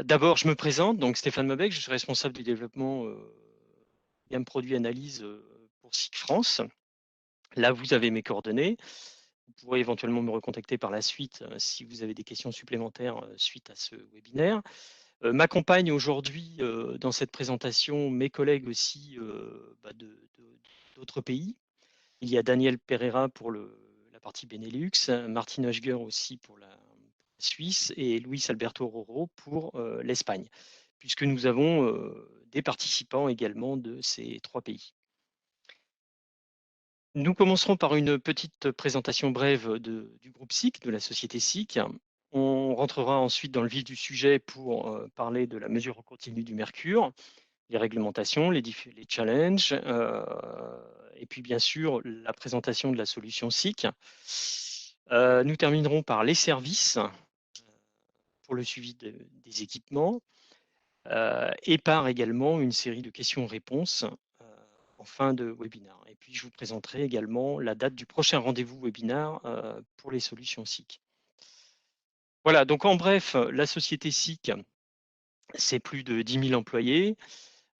D'abord, je me présente, donc Stéphane Mabec, je suis responsable du développement gamme produit analyse pour SIC France. Là, vous avez mes coordonnées. Vous pourrez éventuellement me recontacter par la suite si vous avez des questions supplémentaires suite à ce webinaire. M'accompagnent aujourd'hui dans cette présentation mes collègues aussi d'autres pays. Il y a Daniel Pereira pour la partie Benelux, Martin Oeschger aussi pour la Suisse et Luis Alberto Roro pour l'Espagne, puisque nous avons des participants également de ces trois pays. Nous commencerons par une petite présentation brève du groupe SIC, de la société SIC. On rentrera ensuite dans le vif du sujet pour parler de la mesure continue du mercure, les réglementations, les challenges, et puis bien sûr la présentation de la solution SIC. Nous terminerons par les services pour le suivi des équipements et par également une série de questions-réponses en fin de webinaire. Et puis je vous présenterai également la date du prochain rendez-vous webinaire pour les solutions SIC. Voilà, donc en bref, la société SIC, c'est plus de 10 000 employés,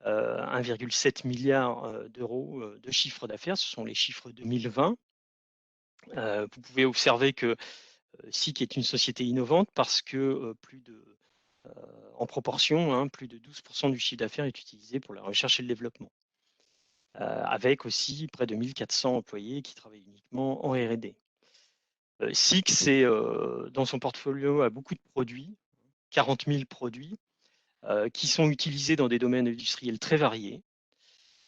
1,7 milliard d'euros de chiffre d'affaires, ce sont les chiffres 2020. Vous pouvez observer que SIC est une société innovante parce que en proportion, plus de 12% du chiffre d'affaires est utilisé pour la recherche et le développement, avec aussi près de 1400 employés qui travaillent uniquement en R&D. SIC, dans son portfolio, a beaucoup de produits, 40 000 produits, qui sont utilisés dans des domaines industriels très variés.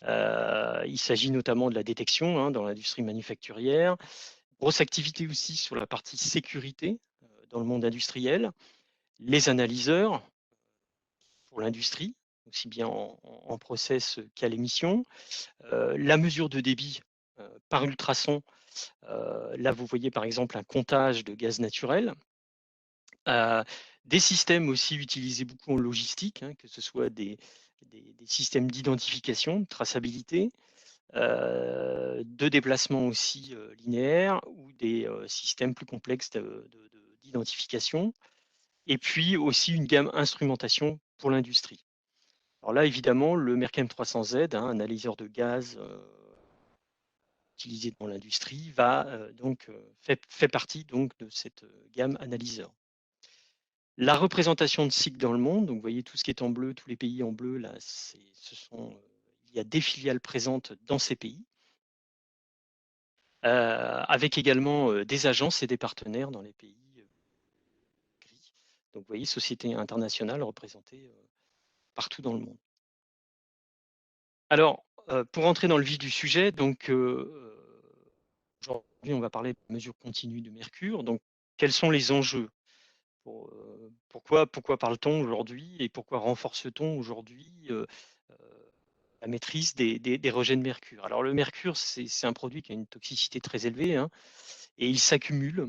Il s'agit notamment de la détection dans l'industrie manufacturière, grosse activité aussi sur la partie sécurité dans le monde industriel, les analyseurs pour l'industrie, aussi bien en process qu'à l'émission, la mesure de débit par ultrason. Là, vous voyez par exemple un comptage de gaz naturel. Des systèmes aussi utilisés beaucoup en logistique, que ce soit des systèmes d'identification, de traçabilité, de déplacement aussi linéaire ou des systèmes plus complexes d'identification. Et puis aussi une gamme instrumentation pour l'industrie. Alors là, évidemment, le Merchem 300Z, analyseur de gaz utilisé dans l'industrie, fait partie donc de cette gamme analyseur. La représentation de SIC dans le monde, donc vous voyez tout ce qui est en bleu, tous les pays en bleu, là, il y a des filiales présentes dans ces pays, avec également des agences et des partenaires dans les pays gris. Donc vous voyez, société internationale représentée partout dans le monde. Alors, pour entrer dans le vif du sujet, donc aujourd'hui, on va parler de mesure continue de mercure. Donc, quels sont les enjeux? Pourquoi parle-t-on aujourd'hui et pourquoi renforce-t-on aujourd'hui la maîtrise des rejets de mercure? Alors, le mercure, c'est un produit qui a une toxicité très élevée et il s'accumule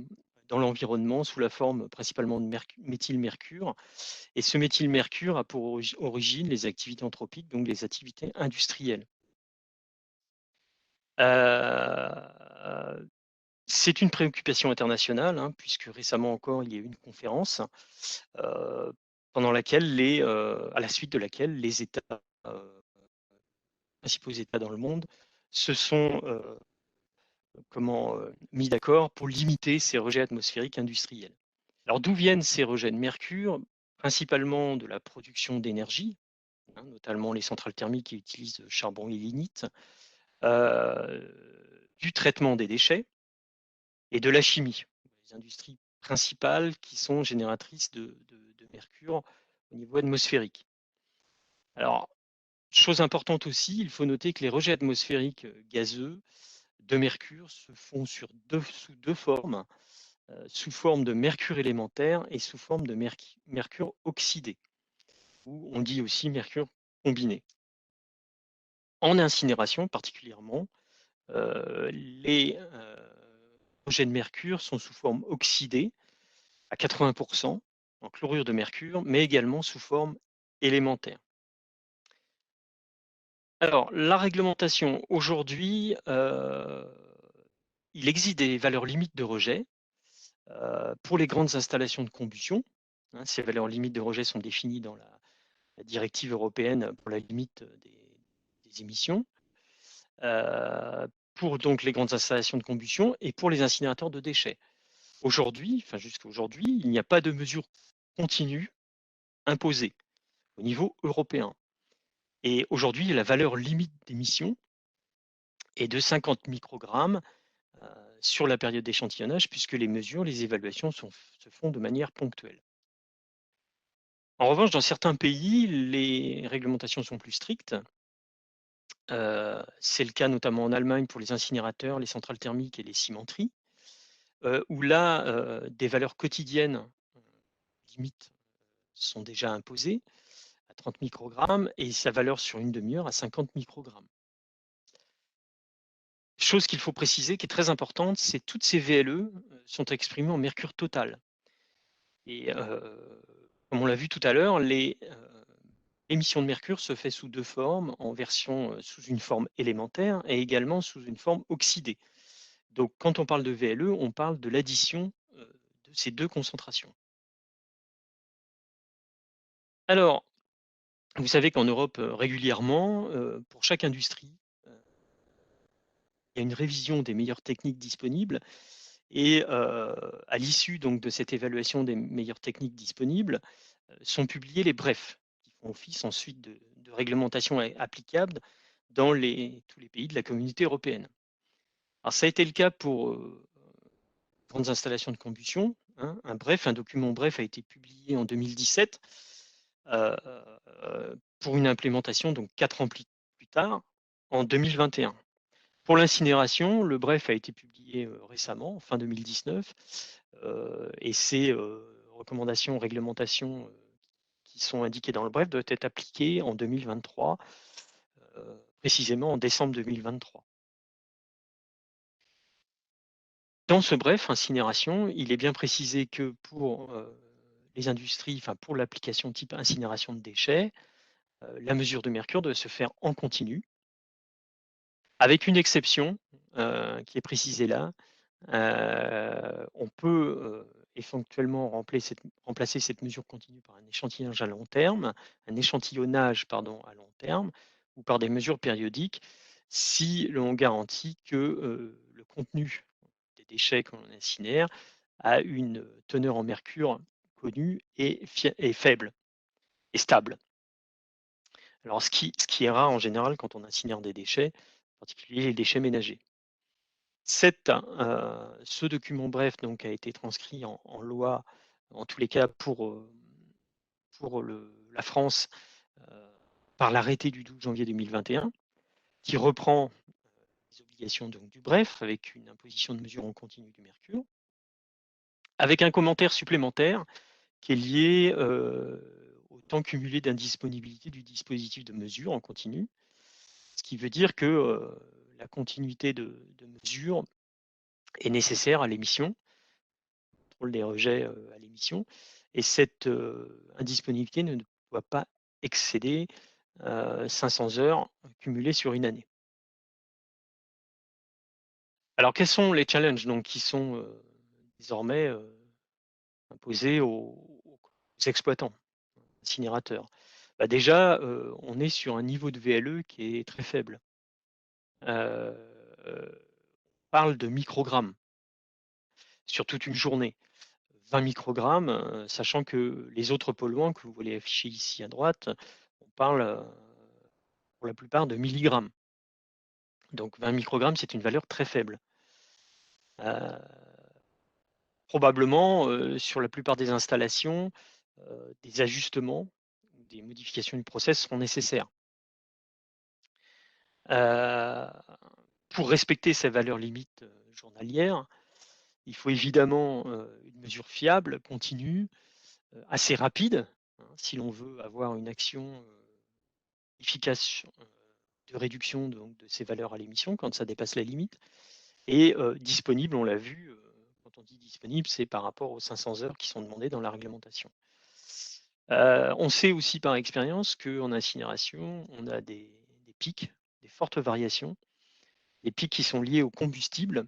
dans l'environnement sous la forme principalement de méthylmercure. Et ce méthylmercure a pour origine les activités anthropiques, donc les activités industrielles. C'est une préoccupation internationale, puisque récemment encore, il y a eu une conférence pendant laquelle à la suite de laquelle les États, principaux États dans le monde, se sont mis d'accord pour limiter ces rejets atmosphériques industriels. Alors d'où viennent ces rejets de mercure? Principalement de la production d'énergie, notamment les centrales thermiques qui utilisent charbon et lignite, du traitement des déchets et de la chimie, les industries principales qui sont génératrices de mercure au niveau atmosphérique. Alors, chose importante aussi, il faut noter que les rejets atmosphériques gazeux de mercure se font sous deux formes, sous forme de mercure élémentaire et sous forme de mercure oxydé, ou on dit aussi mercure combiné. En incinération particulièrement, les rejets de mercure sont sous forme oxydée à 80% en chlorure de mercure, mais également sous forme élémentaire. Alors, la réglementation aujourd'hui, il existe des valeurs limites de rejet pour les grandes installations de combustion, hein. Ces valeurs limites de rejet sont définies dans la directive européenne pour la limite des émissions, pour donc les grandes installations de combustion et pour les incinérateurs de déchets. Aujourd'hui, enfin jusqu'à aujourd'hui, il n'y a pas de mesure continue imposée au niveau européen. Et aujourd'hui, la valeur limite d'émission est de 50 microgrammes sur la période d'échantillonnage, puisque les mesures, les évaluations se font de manière ponctuelle. En revanche, dans certains pays, les réglementations sont plus strictes. C'est le cas notamment en Allemagne pour les incinérateurs, les centrales thermiques et les cimenteries, où là, des valeurs quotidiennes limites sont déjà imposées à 30 microgrammes et sa valeur sur une demi-heure à 50 microgrammes. Chose qu'il faut préciser, qui est très importante, c'est toutes ces VLE sont exprimées en mercure total. Et comme on l'a vu tout à l'heure, l'émission de mercure se fait sous deux formes, en version sous une forme élémentaire et également sous une forme oxydée. Donc quand on parle de VLE, on parle de l'addition de ces deux concentrations. Alors, vous savez qu'en Europe, régulièrement, pour chaque industrie, il y a une révision des meilleures techniques disponibles et à l'issue donc de cette évaluation des meilleures techniques disponibles, sont publiés les brefs, qui font office ensuite de réglementation applicable dans tous les pays de la communauté européenne. Alors ça a été le cas pour grandes installations de combustion, hein. Un document bref a été publié en 2017 pour une implémentation donc 4 ans plus tard, en 2021. Pour l'incinération, le bref a été publié récemment, fin 2019, et ces recommandations, réglementations qui sont indiquées dans le bref doivent être appliquées en 2023, précisément en décembre 2023. Dans ce bref, incinération, il est bien précisé que pour les industries, enfin pour l'application type incinération de déchets, la mesure de mercure doit se faire en continu, avec une exception qui est précisée là. On peut éventuellement remplacer cette mesure continue par un échantillonnage à long terme, à long terme, ou par des mesures périodiques, si l'on garantit que le contenu des déchets que l'on incinère a une teneur en mercure connue et faible et stable. Alors, ce qui est rare en général quand on incinère des déchets, en particulier les déchets ménagers. Ce document bref donc, a été transcrit en loi, en tous les cas pour la France, par l'arrêté du 12 janvier 2021, qui reprend les obligations donc, du bref, avec une imposition de mesure en continu du mercure, avec un commentaire supplémentaire qui est lié au temps cumulé d'indisponibilité du dispositif de mesure en continu, ce qui veut dire que la continuité de mesure est nécessaire à l'émission, contrôle des rejets à l'émission, et cette indisponibilité ne doit pas excéder 500 heures cumulées sur une année. Alors quels sont les challenges donc, qui sont désormais imposés aux exploitants, incinérateurs? Bah déjà, on est sur un niveau de VLE qui est très faible. On parle de microgrammes sur toute une journée. 20 microgrammes, sachant que les autres polluants que vous voyez affichés ici à droite, on parle pour la plupart de milligrammes. Donc 20 microgrammes, c'est une valeur très faible. Probablement, sur la plupart des installations, des ajustements, des modifications du process seront nécessaires. Pour respecter ces valeurs limites journalières, il faut évidemment une mesure fiable, continue, assez rapide, hein, si l'on veut avoir une action efficace de réduction donc, de ces valeurs à l'émission quand ça dépasse la limite, et disponible, on l'a vu, quand on dit disponible, c'est par rapport aux 500 heures qui sont demandées dans la réglementation. On sait aussi par expérience qu'en incinération, on a des pics, des fortes variations, des pics qui sont liés au combustible.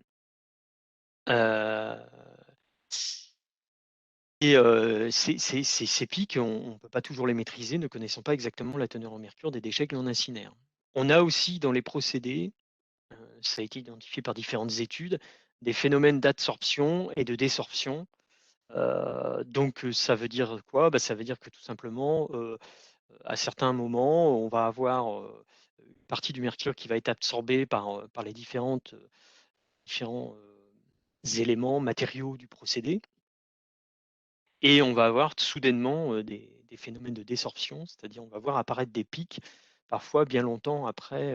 Ces pics, on ne peut pas toujours les maîtriser, ne connaissant pas exactement la teneur en mercure des déchets que l'on incinère. On a aussi dans les procédés, ça a été identifié par différentes études, des phénomènes d'adsorption et de désorption. Donc ça veut dire quoi? Bah, ça veut dire que tout simplement, à certains moments, on va avoir une partie du mercure qui va être absorbée par les différents éléments, matériaux du procédé. Et on va avoir soudainement des phénomènes de désorption, c'est-à-dire on va voir apparaître des pics, parfois bien longtemps après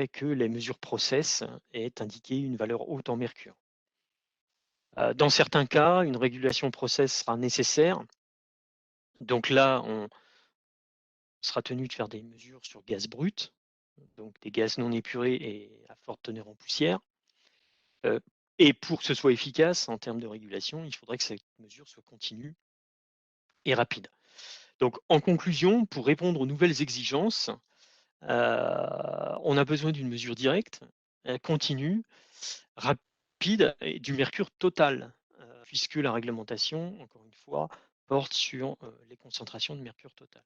que les mesures process aient indiqué une valeur haute en mercure. Dans certains cas, une régulation process sera nécessaire. Donc là, on sera tenu de faire des mesures sur gaz brut, donc des gaz non épurés et à forte teneur en poussière. Et pour que ce soit efficace en termes de régulation, il faudrait que cette mesure soit continue et rapide. Donc, en conclusion, pour répondre aux nouvelles exigences, on a besoin d'une mesure directe, continue, rapide et du mercure total, puisque la réglementation, encore une fois, porte sur les concentrations de mercure total.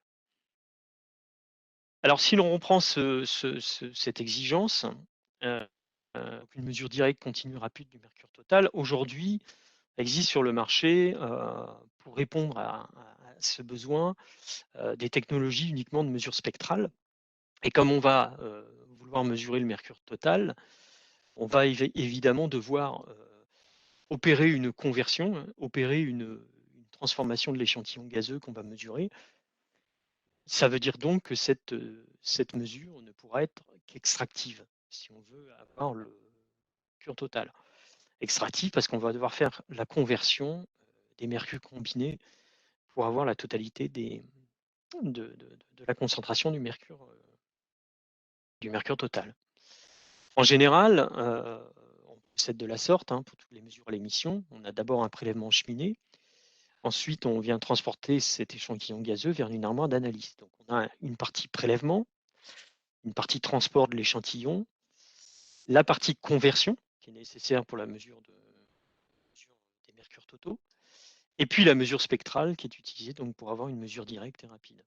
Alors, si l'on reprend cette exigence, une mesure directe, continue, rapide du mercure total, aujourd'hui, existe sur le marché, pour répondre à ce besoin, des technologies uniquement de mesure spectrale. Et comme on va vouloir mesurer le mercure total, on va évidemment devoir opérer une conversion, opérer une transformation de l'échantillon gazeux qu'on va mesurer. Ça veut dire donc que cette mesure ne pourra être qu'extractive, si on veut avoir le mercure total. Extractive parce qu'on va devoir faire la conversion des mercures combinés pour avoir la totalité de la concentration du mercure total. En général, on procède de la sorte pour toutes les mesures à l'émission. On a d'abord un prélèvement cheminé. Ensuite, on vient transporter cet échantillon gazeux vers une armoire d'analyse. Donc, on a une partie prélèvement, une partie transport de l'échantillon, la partie conversion, qui est nécessaire pour la mesure des mercures totaux, et puis la mesure spectrale, qui est utilisée donc, pour avoir une mesure directe et rapide.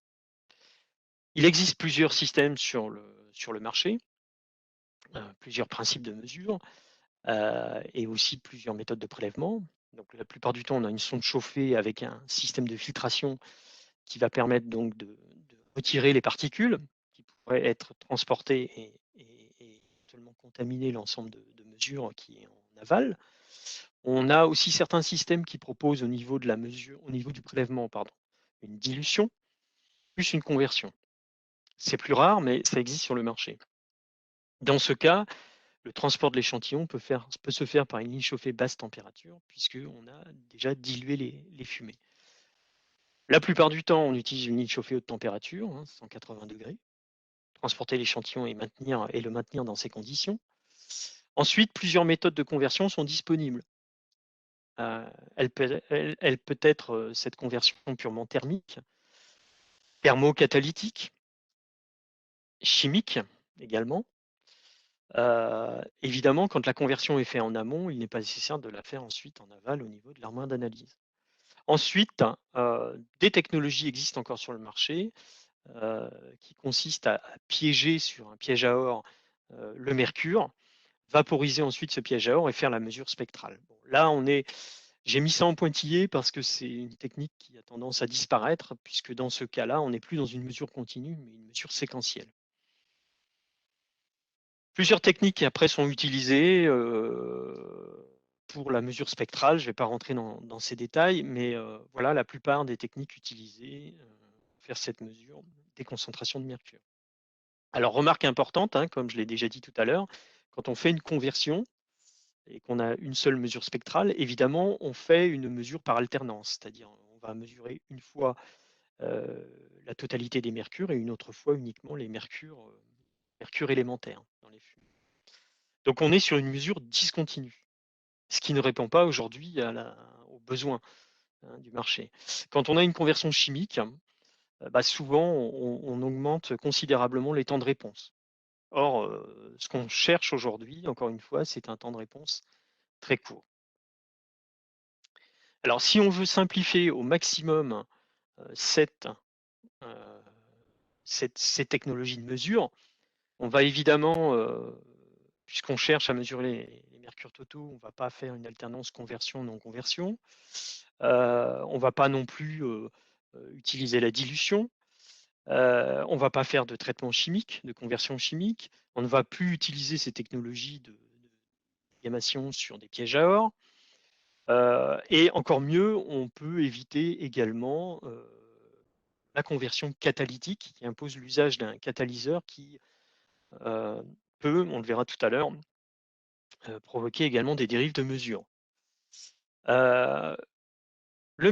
Il existe plusieurs systèmes sur le marché, plusieurs principes de mesure. Et aussi plusieurs méthodes de prélèvement. Donc, la plupart du temps, on a une sonde chauffée avec un système de filtration qui va permettre donc de retirer les particules qui pourraient être transportées et éventuellement contaminer l'ensemble de mesures qui est en aval. On a aussi certains systèmes qui proposent au niveau de la mesure, au niveau du prélèvement, pardon, une dilution plus une conversion. C'est plus rare, mais ça existe sur le marché. Dans ce cas, le transport de l'échantillon peut se faire par une ligne chauffée basse température, puisqu'on a déjà dilué les fumées. La plupart du temps, on utilise une ligne chauffée haute température, 180 degrés, transporter l'échantillon et le maintenir dans ces conditions. Ensuite, plusieurs méthodes de conversion sont disponibles. Elle peut être cette conversion purement thermique, thermocatalytique, chimique également. Évidemment, quand la conversion est faite en amont, il n'est pas nécessaire de la faire ensuite en aval au niveau de l'armoire d'analyse. Ensuite, des technologies existent encore sur le marché qui consistent à piéger sur un piège à or le mercure, vaporiser ensuite ce piège à or et faire la mesure spectrale. Bon, là, j'ai mis ça en pointillé parce que c'est une technique qui a tendance à disparaître, puisque dans ce cas-là, on n'est plus dans une mesure continue, mais une mesure séquentielle. Plusieurs techniques après sont utilisées pour la mesure spectrale. Je ne vais pas rentrer dans ces détails, mais voilà la plupart des techniques utilisées pour faire cette mesure des concentrations de mercure. Alors, remarque importante, comme je l'ai déjà dit tout à l'heure, quand on fait une conversion et qu'on a une seule mesure spectrale, évidemment, on fait une mesure par alternance, c'est-à-dire on va mesurer une fois la totalité des mercures et une autre fois uniquement les mercures élémentaires dans les fumées. Donc on est sur une mesure discontinue, ce qui ne répond pas aujourd'hui aux besoins du marché. Quand on a une conversion chimique, souvent on augmente considérablement les temps de réponse. Or, ce qu'on cherche aujourd'hui, encore une fois, c'est un temps de réponse très court. Alors, si on veut simplifier au maximum cette, ces technologies de mesure, on va évidemment, puisqu'on cherche à mesurer les mercures totaux, on ne va pas faire une alternance conversion-non-conversion. On ne va pas non plus utiliser la dilution. On ne va pas faire de traitement chimique, de conversion chimique. On ne va plus utiliser ces technologies de gammation sur des pièges à or. Et encore mieux, on peut éviter également la conversion catalytique qui impose l'usage d'un catalyseur qui peut, on le verra tout à l'heure, provoquer également des dérives de mesure. Le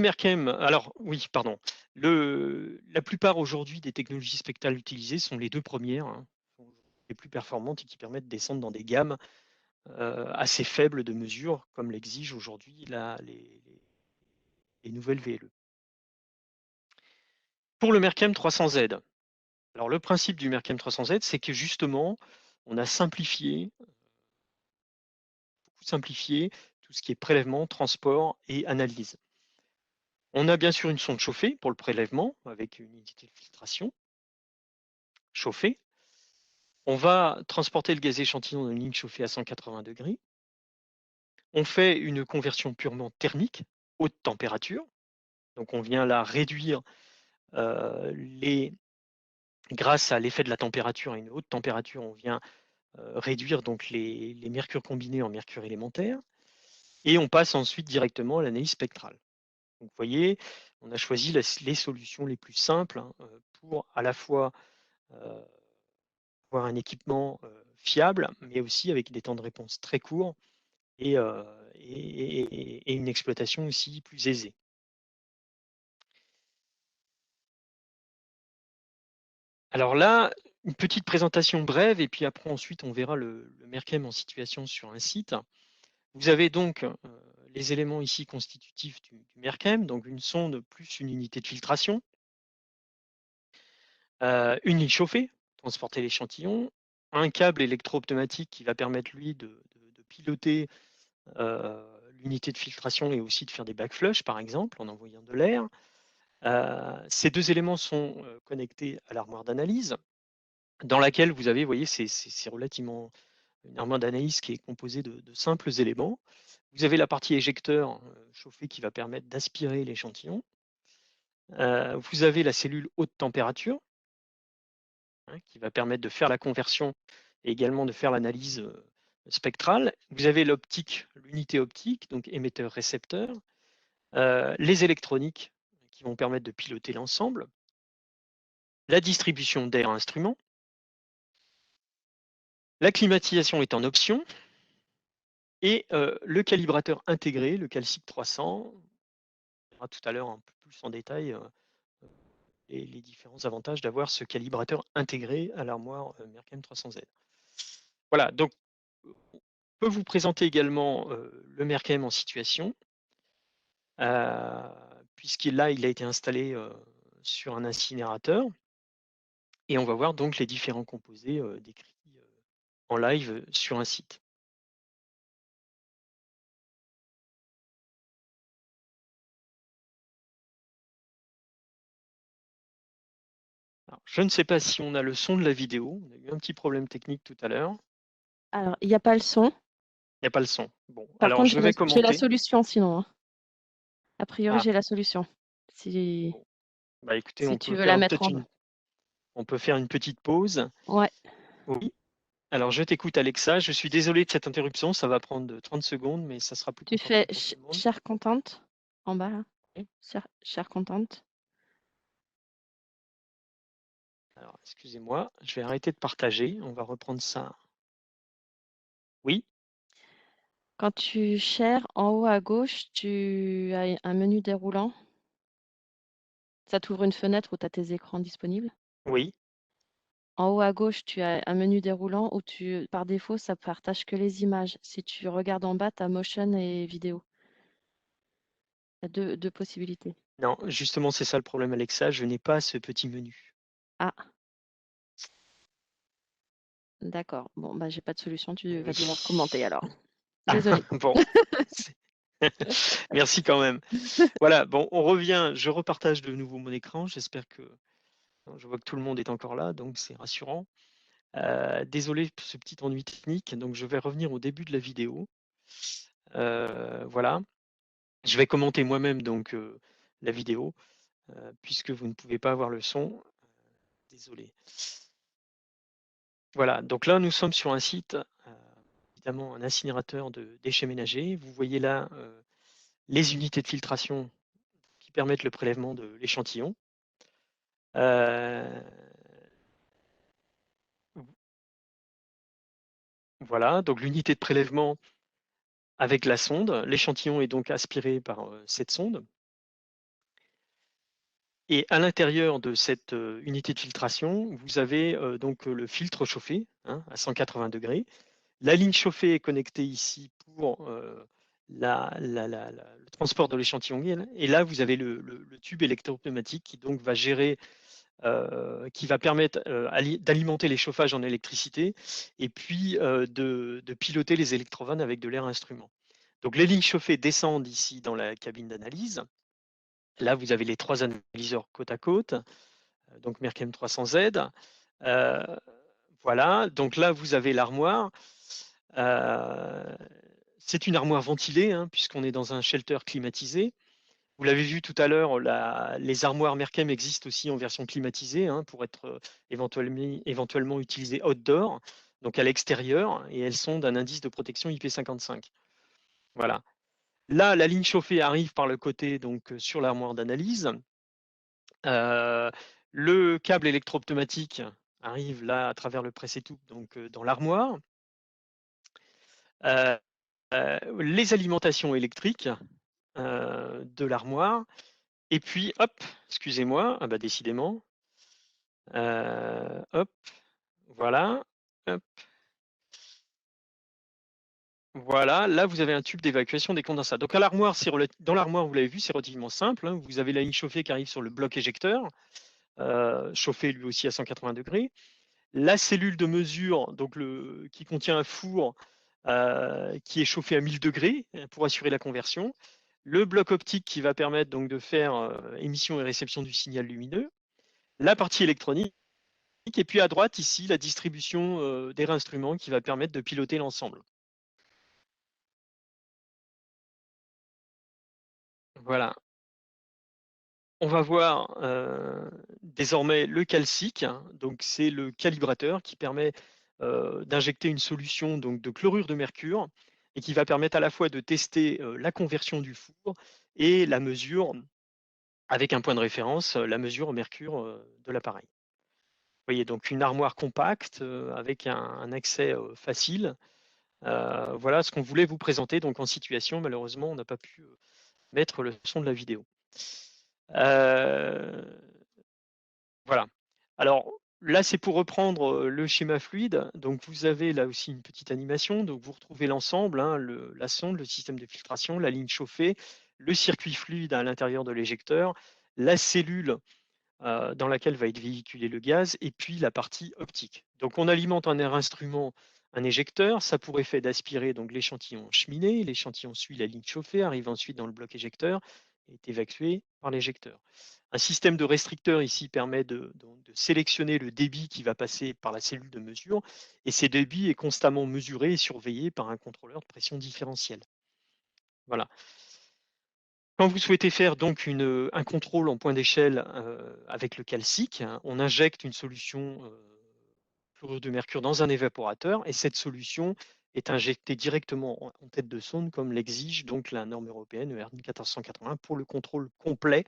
Merkem, alors oui, pardon. La plupart aujourd'hui des technologies spectrales utilisées sont les deux premières, hein, les plus performantes et qui permettent de descendre dans des gammes assez faibles de mesure, comme l'exigent aujourd'hui les nouvelles VLE. Pour le Merkem 300Z, alors le principe du Merkem 300Z, c'est que justement, on a simplifié, beaucoup simplifié tout ce qui est prélèvement, transport et analyse. On a bien sûr une sonde chauffée pour le prélèvement avec une unité de filtration chauffée. On va transporter le gaz échantillon dans une ligne chauffée à 180 degrés. On fait une conversion purement thermique, haute température. Donc on vient là réduire grâce à l'effet de la température à une haute température, on vient réduire donc les mercures combinés en mercure élémentaire. Et on passe ensuite directement à l'analyse spectrale. Donc vous voyez, on a choisi les solutions les plus simples hein, pour à la fois avoir un équipement fiable, mais aussi avec des temps de réponse très courts et une exploitation aussi plus aisée. Alors là, une petite présentation brève, et puis après ensuite on verra le Merkem en situation sur un site. Vous avez donc les éléments ici constitutifs du Merkem, donc une sonde plus une unité de filtration, une ligne chauffée, transporter l'échantillon, un câble électro-pneumatique qui va permettre lui de piloter l'unité de filtration et aussi de faire des backflush par exemple en envoyant de l'air. Ces deux éléments sont connectés à l'armoire d'analyse dans laquelle vous avez, vous voyez, c'est relativement une armoire d'analyse qui est composée de simples éléments. Vous avez la partie éjecteur chauffée qui va permettre d'aspirer l'échantillon. Vous avez la cellule haute température hein, qui va permettre de faire la conversion et également de faire l'analyse spectrale. Vous avez l'optique, l'unité optique, donc émetteur-récepteur. Les électroniques qui vont permettre de piloter l'ensemble. La distribution d'air instrument. La climatisation est en option. Et le calibrateur intégré, le Calcic 300, on verra tout à l'heure un peu plus en détail les différents avantages d'avoir ce calibrateur intégré à l'armoire Merkem 300Z. Voilà, donc on peut vous présenter également le Merkem en situation, puisqu'il a été installé sur un incinérateur. Et on va voir donc les différents composés décrits en live sur un site. Alors, je ne sais pas si on a le son de la vidéo. On a eu un petit problème technique tout à l'heure. Alors, il n'y a pas le son. Il n'y a pas le son. Bon, Par alors contre, je vais j'ai la commenter. solution sinon. Hein. A priori, Ah, j'ai la solution. Si, bon. Bah écoutez, si on tu peut veux la faire mettre en... on peut faire une petite pause. Ouais. Oui. Alors je t'écoute Alexa. Je suis désolé de cette interruption. Ça va prendre 30 secondes, mais ça sera plus Tu fais confortable pour tout le monde. share content en bas là. Oui. Share content. Alors excusez-moi, je vais arrêter de partager. On va reprendre ça. Oui. Quand tu shares, en haut à gauche, tu as un menu déroulant. Ça t'ouvre une fenêtre où tu as tes écrans disponibles. Oui. En haut à gauche, tu as un menu déroulant où par défaut, ça partage que les images. Si tu regardes en bas, tu as motion et vidéo. Il y a deux possibilités. Non, justement, c'est ça le problème Alexa. Je n'ai pas ce petit menu. Ah, d'accord. Bon, bah, j'ai pas de solution. Tu vas Oui. devoir commenter alors. Désolée. Bon. Merci quand même. Voilà, bon, on revient, je repartage de nouveau mon écran. J'espère que je vois que tout le monde est encore là, donc c'est rassurant. Désolé pour ce petit ennui technique, donc je vais revenir au début de la vidéo. Voilà, je vais commenter moi-même donc la vidéo, puisque vous ne pouvez pas avoir le son. Désolé. Voilà, donc là nous sommes sur un site, évidemment un incinérateur de déchets ménagers. Vous voyez là les unités de filtration qui permettent le prélèvement de l'échantillon. Voilà, donc l'unité de prélèvement avec la sonde. L'échantillon est donc aspiré par cette sonde. Et à l'intérieur de cette unité de filtration, vous avez donc le filtre chauffé hein, à 180 degrés. La ligne chauffée est connectée ici pour le transport de l'échantillon. Et là, vous avez le tube électropneumatique qui donc va gérer, qui va permettre d'alimenter les chauffages en électricité et puis de piloter les électrovannes avec de l'air instrument. Donc les lignes chauffées descendent ici dans la cabine d'analyse. Là, vous avez les 3 analyseurs côte à côte, donc Merkem 300Z. Voilà, donc là, vous avez l'armoire. C'est une armoire ventilée, hein, puisqu'on est dans un shelter climatisé. Vous l'avez vu tout à l'heure, les armoires Merkem existent aussi en version climatisée hein, pour être éventuellement utilisées outdoor, donc à l'extérieur, et elles sont d'un indice de protection IP55. Voilà. Là, la ligne chauffée arrive par le côté donc sur l'armoire d'analyse. Le câble électro-pneumatique arrive là à travers le presse-étoupe donc dans l'armoire. Les alimentations électriques de l'armoire. Et puis, hop, excusez-moi, ah bah décidément, hop, voilà, hop, voilà, là vous avez un tube d'évacuation des condensats. Donc à l'armoire, dans l'armoire, vous l'avez vu, c'est relativement simple. Hein. Vous avez la ligne chauffée qui arrive sur le bloc éjecteur, chauffé lui aussi à 180 degrés. La cellule de mesure, donc qui contient un four qui est chauffé à 1000 degrés pour assurer la conversion. Le bloc optique qui va permettre donc de faire émission et réception du signal lumineux. La partie électronique. Et puis à droite, ici, la distribution des instruments qui va permettre de piloter l'ensemble. Voilà. On va voir désormais le calcique. Donc c'est le calibrateur qui permet d'injecter une solution donc, de chlorure de mercure et qui va permettre à la fois de tester la conversion du four et la mesure, avec un point de référence, la mesure au mercure de l'appareil. Vous voyez donc une armoire compacte avec un accès facile. Voilà ce qu'on voulait vous présenter donc en situation. Malheureusement, on n'a pas pu mettre le son de la vidéo. Voilà. Alors là, c'est pour reprendre le schéma fluide. Donc vous avez là aussi une petite animation. Donc vous retrouvez l'ensemble, hein, la sonde, le système de filtration, la ligne chauffée, le circuit fluide à l'intérieur de l'éjecteur, la cellule dans laquelle va être véhiculé le gaz, et puis la partie optique. Donc on alimente un air instrument, un éjecteur, ça pour effet d'aspirer donc l'échantillon en cheminée, l'échantillon suit la ligne chauffée, arrive ensuite dans le bloc éjecteur et est évacué par l'éjecteur. Un système de restricteur ici permet de sélectionner le débit qui va passer par la cellule de mesure, et ces débits est constamment mesuré et surveillé par un contrôleur de pression différentielle. Voilà. Quand vous souhaitez faire donc un contrôle en point d'échelle avec le calcique, hein, on injecte une solution chlorure de mercure dans un évaporateur et cette solution est injectée directement en tête de sonde comme l'exige donc la norme européenne ER 1481 pour le contrôle complet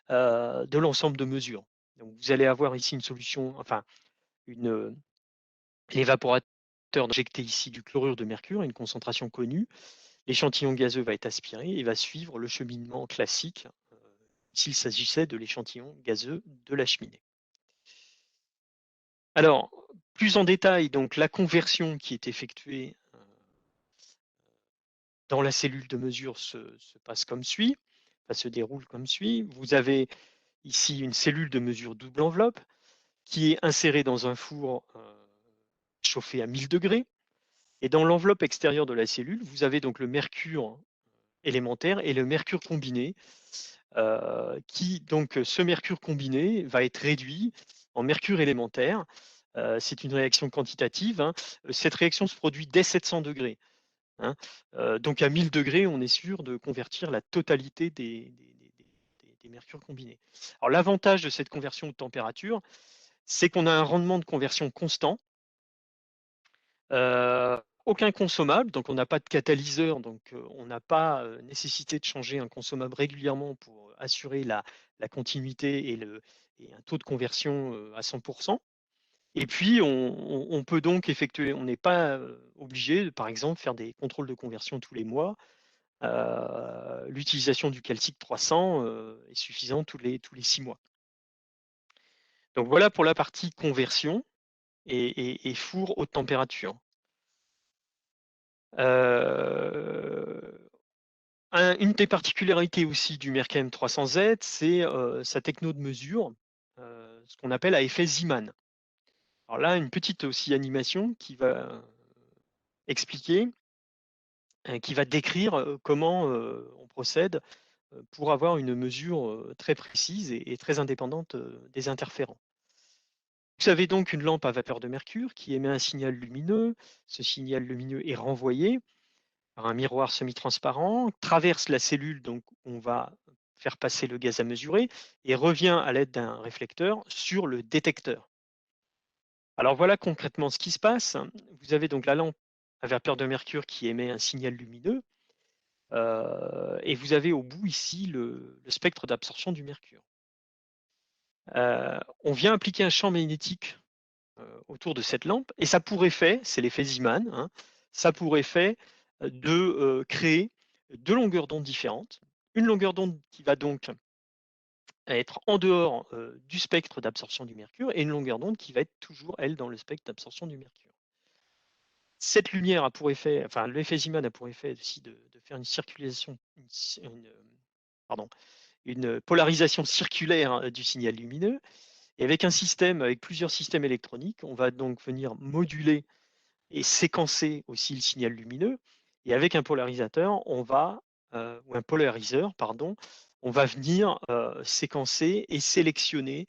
de l'ensemble de mesures. Donc vous allez avoir ici une solution, enfin l'évaporateur injecté ici du chlorure de mercure à une concentration connue. L'échantillon gazeux va être aspiré et va suivre le cheminement classique s'il s'agissait de l'échantillon gazeux de la cheminée. Alors, plus en détail, donc la conversion qui est effectuée dans la cellule de mesure se passe comme suit, se déroule comme suit. Vous avez ici une cellule de mesure double enveloppe qui est insérée dans un four chauffé à 1000 degrés. Et dans l'enveloppe extérieure de la cellule, vous avez donc le mercure élémentaire et le mercure combiné, donc ce mercure combiné va être réduit en mercure élémentaire. C'est une réaction quantitative, hein. Cette réaction se produit dès 700 degrés. Hein. Donc à 1000 degrés, on est sûr de convertir la totalité des mercures combinés. Alors l'avantage de cette conversion de température, c'est qu'on a un rendement de conversion constant, aucun consommable, donc on n'a pas de catalyseur, donc on n'a pas nécessité de changer un consommable régulièrement pour assurer la continuité et un taux de conversion à 100%. Et puis, on peut donc effectuer, on n'est pas obligé de, par exemple, faire des contrôles de conversion tous les mois. L'utilisation du calcite 300 est suffisante tous les 6 mois. Donc voilà pour la partie conversion et four haute température. Une des particularités aussi du Mercalm 300Z, c'est sa techno de mesure, ce qu'on appelle à effet Zeeman. Alors là, une petite aussi animation qui va expliquer, qui va décrire comment on procède pour avoir une mesure très précise et très indépendante des interférents. Vous avez donc une lampe à vapeur de mercure qui émet un signal lumineux. Ce signal lumineux est renvoyé par un miroir semi-transparent, traverse la cellule, donc on va faire passer le gaz à mesurer, et revient à l'aide d'un réflecteur sur le détecteur. Alors voilà concrètement ce qui se passe. Vous avez donc la lampe à vapeur de mercure qui émet un signal lumineux, et vous avez au bout ici le spectre d'absorption du mercure. On vient appliquer un champ magnétique autour de cette lampe, et ça pour effet, c'est l'effet Zeeman, hein, ça pour effet de créer deux longueurs d'onde différentes. Une longueur d'onde qui va donc être en dehors du spectre d'absorption du mercure, et une longueur d'onde qui va être toujours, elle, dans le spectre d'absorption du mercure. Cette lumière a pour effet, enfin l'effet Zeeman a pour effet aussi de faire une circulation, une polarisation circulaire du signal lumineux. Et avec un système, avec plusieurs systèmes électroniques, on va donc venir moduler et séquencer aussi le signal lumineux. Et avec un polarisateur, ou un polariseur, pardon, on va venir séquencer et sélectionner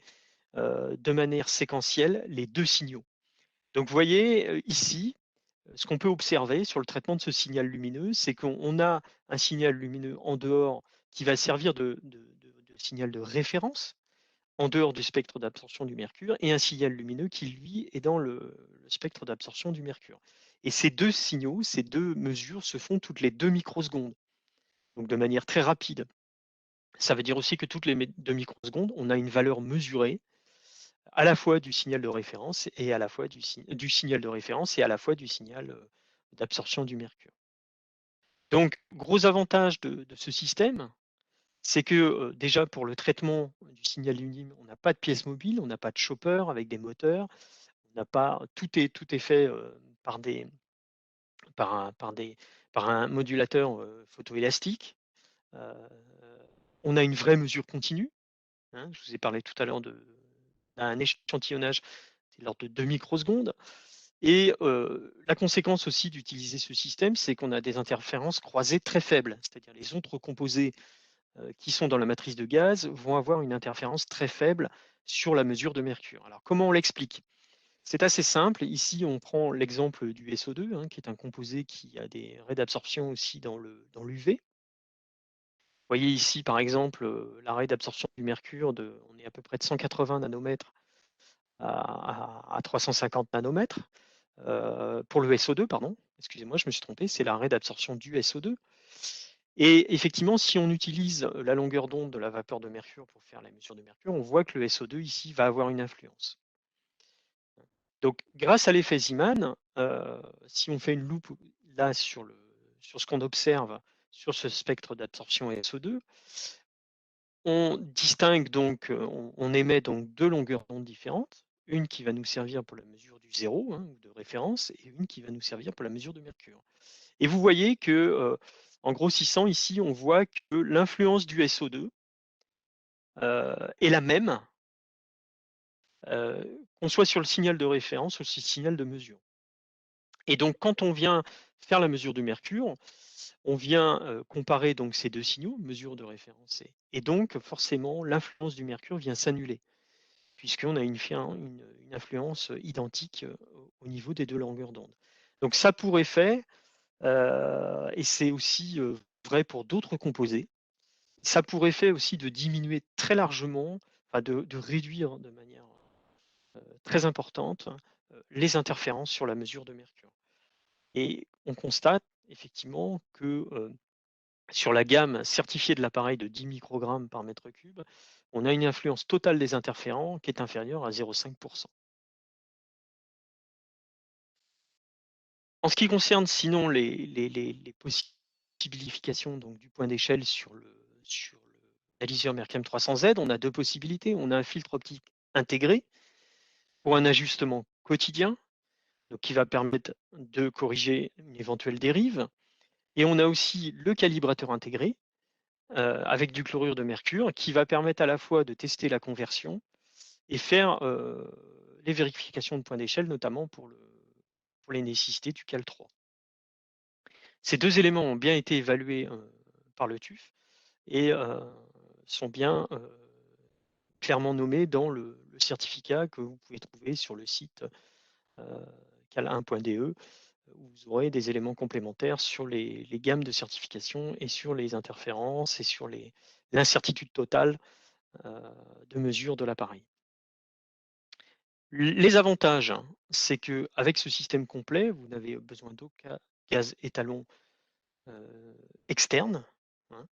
de manière séquentielle les deux signaux. Donc vous voyez ici, ce qu'on peut observer sur le traitement de ce signal lumineux, c'est qu'on a un signal lumineux en dehors qui va servir de signal de référence, en dehors du spectre d'absorption du mercure, et un signal lumineux qui, lui, est dans le spectre d'absorption du mercure. Et ces deux signaux, ces deux mesures se font toutes les 2 microsecondes, donc de manière très rapide. Ça veut dire aussi que toutes les 2 microsecondes, on a une valeur mesurée à la fois du signal de référence et à la fois du signal de référence et à la fois du signal d'absorption du mercure. Donc, gros avantage de ce système, c'est que déjà pour le traitement du signal lumineux, on n'a pas de pièce mobile, on n'a pas de chopper avec des moteurs, on n'a pas, tout est fait par, par un modulateur photoélastique. On a une vraie mesure continue. Hein, je vous ai parlé tout à l'heure d'un échantillonnage de l'ordre de 2 microsecondes. Et la conséquence aussi d'utiliser ce système, c'est qu'on a des interférences croisées très faibles, c'est-à-dire les autres composés qui sont dans la matrice de gaz vont avoir une interférence très faible sur la mesure de mercure. Alors comment on l'explique? C'est assez simple. Ici, on prend l'exemple du SO2, hein, qui est un composé qui a des raies d'absorption aussi dans l'UV. Vous voyez ici, par exemple, la raie d'absorption du mercure, on est à peu près de 180 nanomètres à 350 nanomètres. Pour le SO2, pardon, excusez-moi, je me suis trompé, c'est la raie d'absorption du SO2. Et effectivement, si on utilise la longueur d'onde de la vapeur de mercure pour faire la mesure de mercure, on voit que le SO2 ici va avoir une influence. Donc, grâce à l'effet Zeeman, si on fait une loupe là sur ce qu'on observe sur ce spectre d'absorption SO2, on distingue donc, on émet donc deux longueurs d'onde différentes, une qui va nous servir pour la mesure du zéro, hein, de référence, et une qui va nous servir pour la mesure de mercure. Et vous voyez que, en grossissant ici, on voit que l'influence du SO2 est la même, qu'on soit sur le signal de référence ou sur le signal de mesure. Et donc, quand on vient faire la mesure du mercure, On vient comparer donc ces deux signaux, mesure de référence, et donc forcément l'influence du mercure vient s'annuler, puisqu'on a une influence identique au niveau des deux longueurs d'onde. Donc ça pour effet, et c'est aussi vrai pour d'autres composés, ça pour effet aussi de diminuer très largement, enfin de réduire de manière très importante les interférences sur la mesure de mercure. Et on constate effectivement que sur la gamme certifiée de l'appareil de 10 microgrammes par mètre cube, on a une influence totale des interférents qui est inférieure à 0,5%. En ce qui concerne sinon les possibilifications donc, du point d'échelle sur le analyseur Mercam 300Z, on a deux possibilités. On a un filtre optique intégré pour un ajustement quotidien, donc qui va permettre de corriger une éventuelle dérive. Et on a aussi le calibrateur intégré avec du chlorure de mercure qui va permettre à la fois de tester la conversion et faire les vérifications de point d'échelle, notamment pour les nécessités du CAL 3. Ces deux éléments ont bien été évalués par le TÜV et sont bien clairement nommés dans le certificat que vous pouvez trouver sur le site cal1.de, où vous aurez des éléments complémentaires sur les gammes de certification et sur les interférences et sur l'incertitude totale de mesure de l'appareil. Les avantages, c'est qu'avec ce système complet, vous n'avez besoin d'aucun gaz étalon externe. Hein.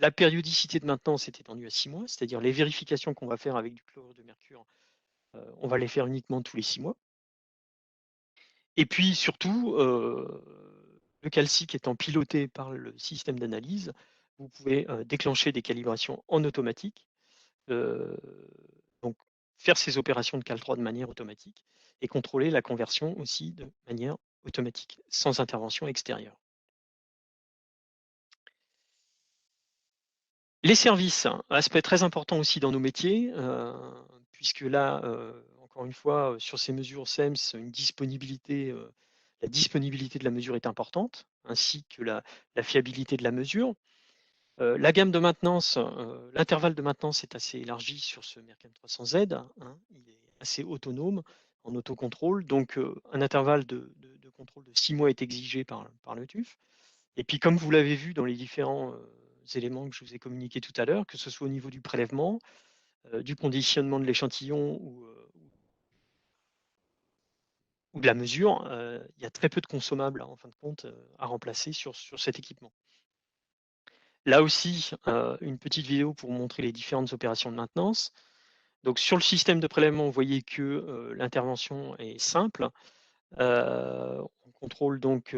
La périodicité de maintenance est étendue à 6 mois, c'est-à-dire les vérifications qu'on va faire avec du chlorure de mercure, on va les faire uniquement tous les 6 mois. Et puis surtout, le calcique étant piloté par le système d'analyse, vous pouvez déclencher des calibrations en automatique, donc faire ces opérations de CAL 3 de manière automatique et contrôler la conversion aussi de manière automatique, sans intervention extérieure. Les services, aspect très important aussi dans nos métiers, puisque là, encore une fois, sur ces mesures SEMS, la disponibilité de la mesure est importante, ainsi que la fiabilité de la mesure. La gamme de maintenance, l'intervalle de maintenance est assez élargi sur ce Mercam 300Z, hein, il est assez autonome en autocontrôle, donc un intervalle de contrôle de 6 mois est exigé par le TÜV. Et puis comme vous l'avez vu dans les différents éléments que je vous ai communiqués tout à l'heure, que ce soit au niveau du prélèvement, du conditionnement de l'échantillon ou de la mesure, il y a très peu de consommables en fin de compte à remplacer sur cet équipement. Là aussi, une petite vidéo pour montrer les différentes opérations de maintenance. Donc sur le système de prélèvement, vous voyez que l'intervention est simple. On contrôle donc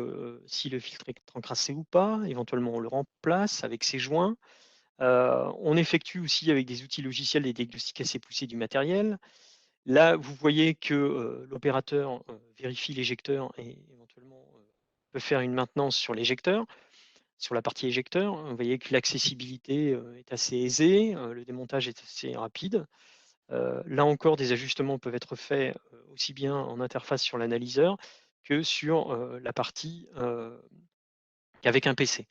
si le filtre est encrassé ou pas. Éventuellement, on le remplace avec ses joints. On effectue aussi avec des outils logiciels des diagnostics assez poussés du matériel. Là, vous voyez que l'opérateur vérifie l'éjecteur et éventuellement peut faire une maintenance sur l'éjecteur. Sur la partie éjecteur, vous voyez que l'accessibilité est assez aisée, le démontage est assez rapide. Là encore, des ajustements peuvent être faits aussi bien en interface sur l'analyseur que sur la partie avec un PC.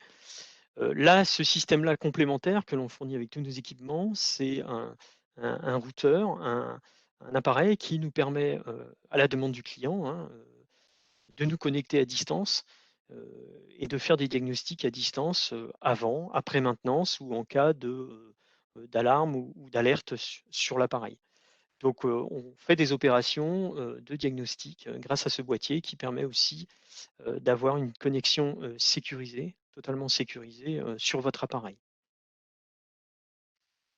Là, ce système-là complémentaire que l'on fournit avec tous nos équipements, c'est un routeur, un appareil qui nous permet, à la demande du client, hein, de nous connecter à distance et de faire des diagnostics à distance avant, après maintenance ou en cas d'alarme ou d'alerte sur l'appareil. Donc, on fait des opérations de diagnostic grâce à ce boîtier qui permet aussi d'avoir une connexion sécurisée, totalement sécurisée sur votre appareil.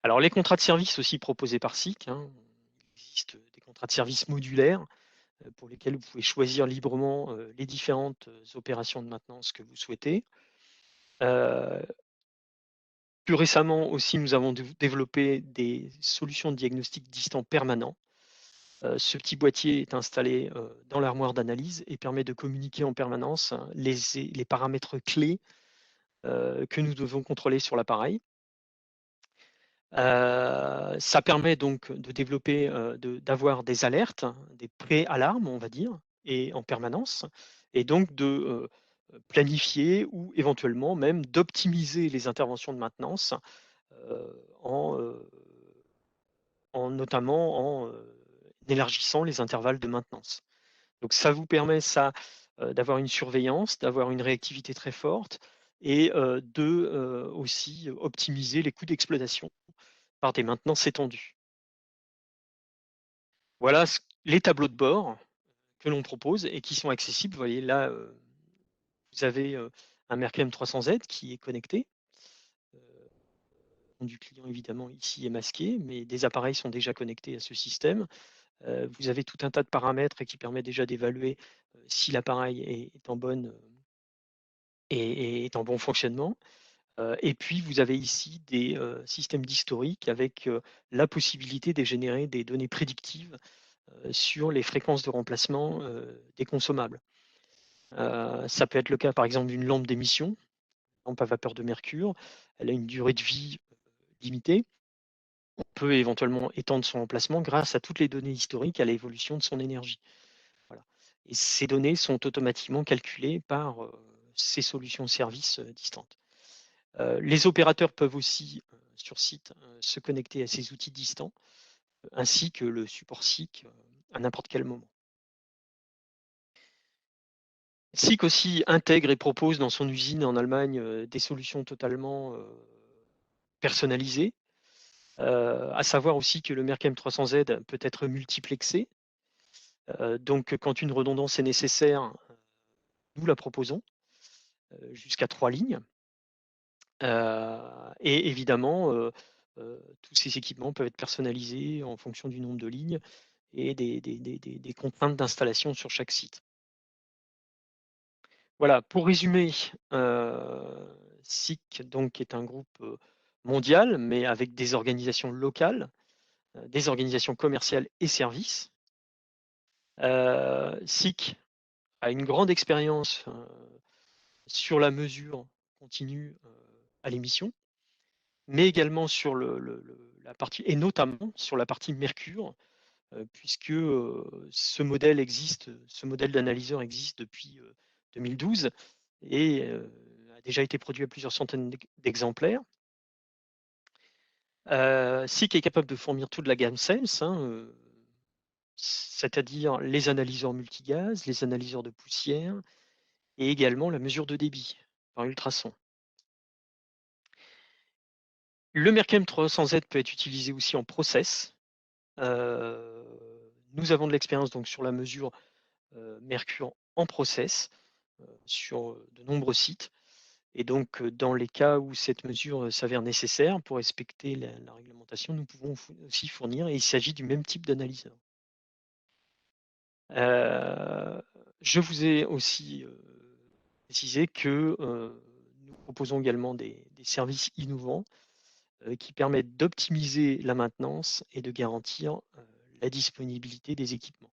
Alors, les contrats de service aussi proposés par SICK, hein, il existe des contrats de service modulaires pour lesquels vous pouvez choisir librement les différentes opérations de maintenance que vous souhaitez. Plus récemment aussi, nous avons développé des solutions de diagnostic distant permanent. Ce petit boîtier est installé dans l'armoire d'analyse et permet de communiquer en permanence les paramètres clés que nous devons contrôler sur l'appareil. Ça permet donc de développer, d'avoir des alertes, des pré-alarmes, on va dire, et en permanence, et donc de planifier ou éventuellement même d'optimiser les interventions de maintenance en, notamment en élargissant les intervalles de maintenance. Donc ça vous permet ça d'avoir une surveillance, d'avoir une réactivité très forte et de aussi optimiser les coûts d'exploitation par des maintenances étendues. Voilà les tableaux de bord que l'on propose et qui sont accessibles. Vous voyez là, vous avez un Mercalm 300Z qui est connecté. Le nom du client évidemment ici est masqué, mais des appareils sont déjà connectés à ce système. Vous avez tout un tas de paramètres qui permettent déjà d'évaluer si l'appareil est en bonne et est en bon fonctionnement. Et puis vous avez ici des systèmes d'historique avec la possibilité de générer des données prédictives sur les fréquences de remplacement des consommables. Ça peut être le cas par exemple d'une lampe d'émission, lampe à vapeur de mercure. Elle a une durée de vie limitée. On peut éventuellement étendre son emplacement grâce à toutes les données historiques à l'évolution de son énergie. Voilà. Et ces données sont automatiquement calculées par ces solutions de services distantes. Les opérateurs peuvent aussi, sur site, se connecter à ces outils distants, ainsi que le support SIC à n'importe quel moment. SIC aussi intègre et propose dans son usine en Allemagne des solutions totalement personnalisées, à savoir aussi que le Mercalm 300Z peut être multiplexé. Donc quand une redondance est nécessaire, nous la proposons jusqu'à 3 lignes. Et évidemment, tous ces équipements peuvent être personnalisés en fonction du nombre de lignes et des contraintes d'installation sur chaque site. Voilà, pour résumer, SIC donc, est un groupe mondial, mais avec des organisations locales, des organisations commerciales et services. SIC a une grande expérience sur la mesure continue à l'émission, mais également sur la partie, et notamment sur la partie mercure, puisque ce modèle d'analyseur existe depuis 2012 et a déjà été produit à plusieurs centaines d'exemplaires. SIC est capable de fournir toute la gamme SEMS, c'est-à-dire les analyseurs multigaz, les analyseurs de poussière et également la mesure de débit par ultrason. Le Mercalm 300Z peut être utilisé aussi en process. Nous avons de l'expérience donc sur la mesure mercure en process sur de nombreux sites. Et donc, dans les cas où cette mesure s'avère nécessaire pour respecter la réglementation, nous pouvons aussi fournir, et il s'agit du même type d'analyseur. Je vous ai aussi précisé que nous proposons également des services innovants qui permettent d'optimiser la maintenance et de garantir la disponibilité des équipements.